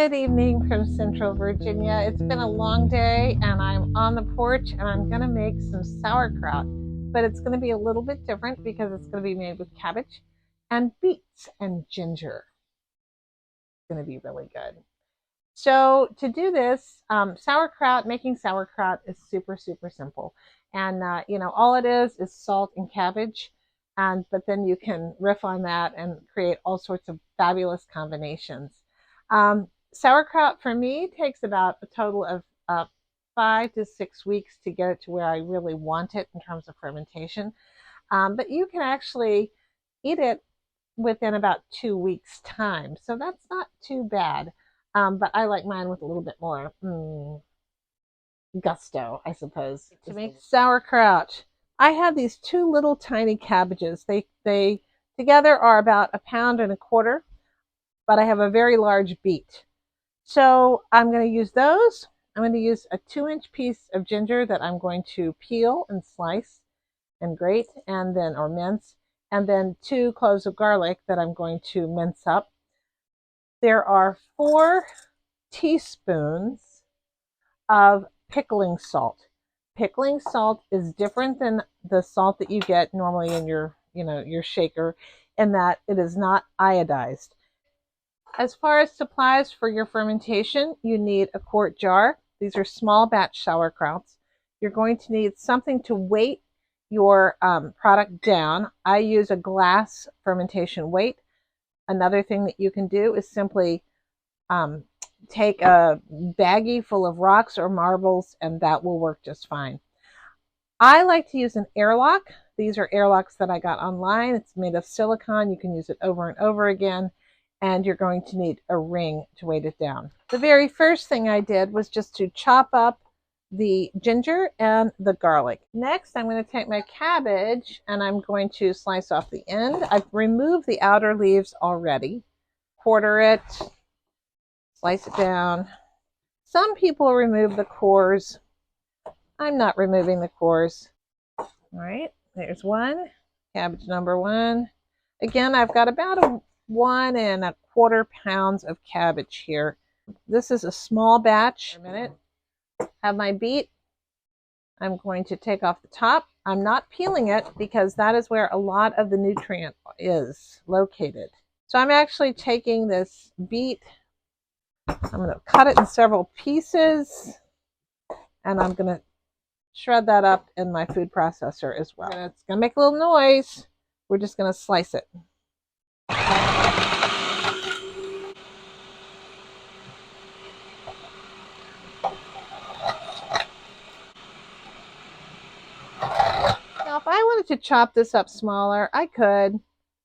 Good evening from Central Virginia. It's been a long day and I'm on the porch and I'm going to make some sauerkraut, but it's going to be a little bit different because it's going to be made with cabbage and beets and ginger. It's going to be really good. So to do this, making sauerkraut is super simple. And all it is salt and cabbage. But then you can riff on that and create all sorts of fabulous combinations. Sauerkraut for me takes about a total of 5 to 6 weeks to get it to where I really want it in terms of fermentation. But you can actually eat it within about 2 weeks time. So that's not too bad. But I like mine with a little bit more gusto, I suppose. To make sauerkraut, I have these 2 little tiny cabbages. They together are about 1.25 pounds, but I have a very large beet. So I'm going to use those. I'm going to use a 2-inch piece of ginger that I'm going to peel and slice and grate or mince, and then 2 cloves of garlic that I'm going to mince up. There are 4 teaspoons of pickling salt. Pickling salt is different than the salt that you get normally in your shaker, in that it is not iodized. As far as supplies for your fermentation, you need a quart jar. These are small batch sauerkrauts. You're going to need something to weight your product down. I use a glass fermentation weight. Another thing that you can do is simply take a baggie full of rocks or marbles, and that will work just fine. I like to use an airlock. These are airlocks that I got online. It's made of silicone. You can use it over and over again, and you're going to need a ring to weight it down. The very first thing I did was just to chop up the ginger and the garlic. Next, I'm going to take my cabbage and I'm going to slice off the end. I've removed the outer leaves already. Quarter it, slice it down. Some people remove the cores. I'm not removing the cores. All right, there's one, cabbage number 1. Again, I've got about 1.25 pounds of cabbage here. This is a small batch. Have my beet. I'm going to take off the top. I'm not peeling it because that is where a lot of the nutrient is located. So I'm actually taking this beet. I'm going to cut it in several pieces, and I'm going to shred that up in my food processor as well. It's going to make a little noise. We're just going to slice it. Now, if I wanted to chop this up smaller, I could,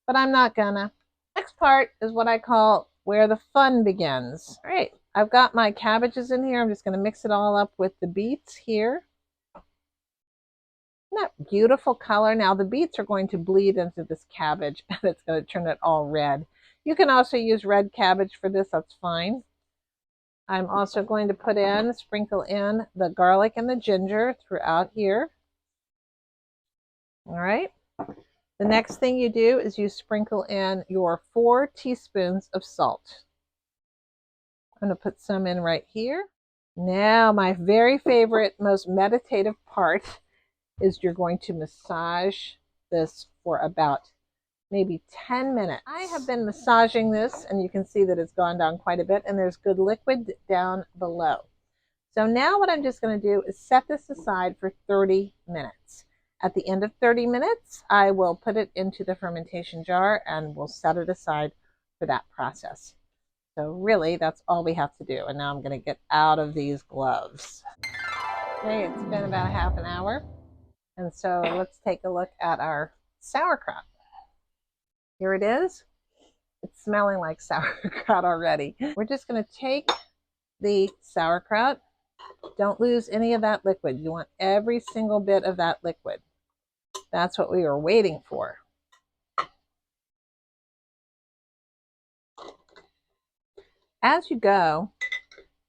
but I'm not gonna. Next part is what I call where the fun begins. All right, I've got my cabbages in here. I'm just gonna mix it all up with the beets here. Isn't that beautiful color? Now the beets are going to bleed into this cabbage and it's going to turn it all red. You can also use red cabbage for this, that's fine. I'm also going to sprinkle in the garlic and the ginger throughout here. All right. The next thing you do is you sprinkle in your 4 teaspoons of salt. I'm going to put some in right here. Now, my very favorite, most meditative part is you're going to massage this for about maybe 10 minutes. I have been massaging this, and you can see that it's gone down quite a bit, and there's good liquid down below. So now what I'm just going to do is set this aside for 30 minutes. At the end of 30 minutes, I will put it into the fermentation jar and we'll set it aside for that process. So really, that's all we have to do. And now I'm going to get out of these gloves. Okay, it's been about half an hour. And so let's take a look at our sauerkraut. Here it is. It's smelling like sauerkraut already. We're just going to take the sauerkraut. Don't lose any of that liquid. You want every single bit of that liquid. That's what we were waiting for. As you go,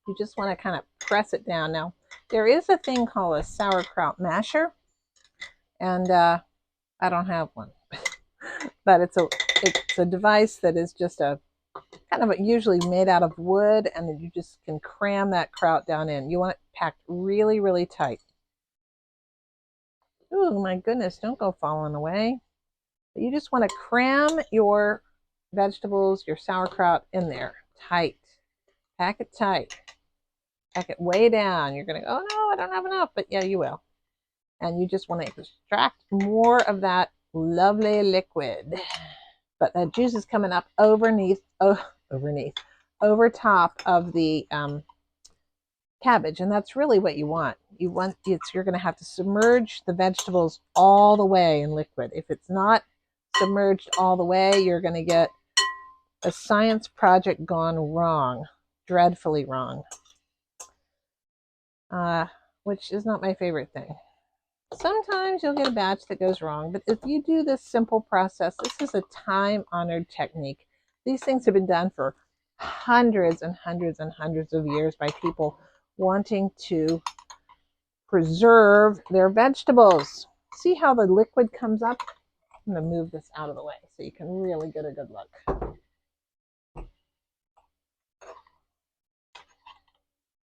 you just want to kind of press it down. Now, there is a thing called a sauerkraut masher, and I don't have one, but it's a device that is just a kind of usually made out of wood, and then you just can cram that kraut down in. You want it packed really, really tight. Oh my goodness, don't go falling away. But you just want to cram your vegetables, your sauerkraut in there tight. Pack it tight. Pack it way down. You're going to go, oh no, I don't have enough. But yeah, you will. And you just want to extract more of that lovely liquid. But that juice is coming up over top of the cabbage, and that's really what you want. You're going to have to submerge the vegetables all the way in liquid. If it's not submerged all the way, you're going to get a science project gone wrong, dreadfully wrong, which is not my favorite thing. Sometimes you'll get a batch that goes wrong, but if you do this simple process, this is a time-honored technique. These things have been done for hundreds and hundreds and hundreds of years by people wanting to preserve their vegetables. See how the liquid comes up? I'm going to move this out of the way so you can really get a good look.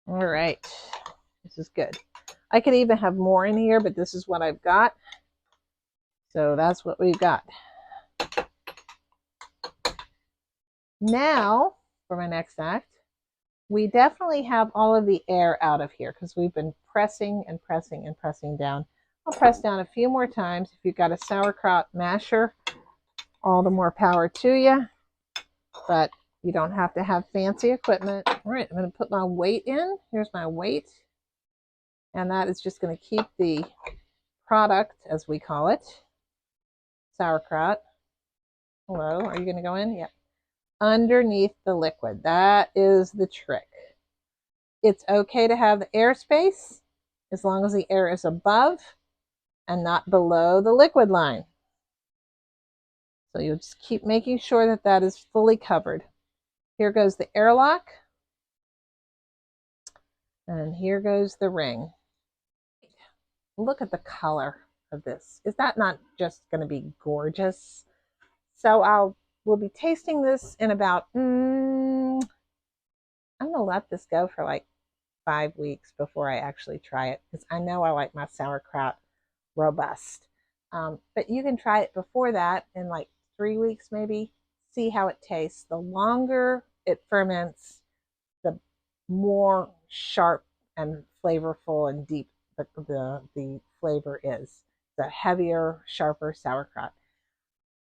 All right, this is good. I could even have more in here, but this is what I've got. So that's what we've got. Now, for my next act, we definitely have all of the air out of here because we've been pressing and pressing and pressing down. I'll press down a few more times. If you've got a sauerkraut masher, all the more power to you. But you don't have to have fancy equipment. All right, I'm going to put my weight in. Here's my weight. And that is just going to keep the product, as we call it, sauerkraut. Hello, are you going to go in? Yep. Underneath the liquid. That is the trick. It's okay to have the airspace as long as the air is above and not below the liquid line. So you'll just keep making sure that that is fully covered. Here goes the airlock. And here goes the ring. Look at the color of this. Is that not just going to be gorgeous? So we'll be tasting this in about, I'm going to let this go for like 5 weeks before I actually try it, because I know I like my sauerkraut robust. But you can try it before that in like 3 weeks maybe. See how it tastes. The longer it ferments, the more sharp and flavorful and deep the flavor is. The heavier, sharper sauerkraut.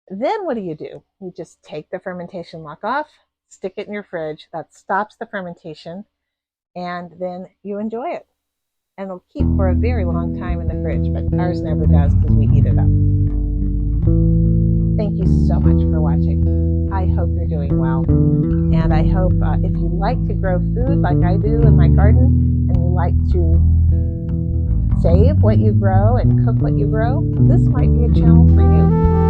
Then what do? You just take the fermentation lock off, stick it in your fridge. That stops the fermentation, and then you enjoy it. And it'll keep for a very long time in the fridge, but ours never does because we heat it up. Thank you so much for watching. I hope you're doing well. And I hope if you like to grow food like I do in my garden, and you like to save what you grow and cook what you grow, this might be a channel for you.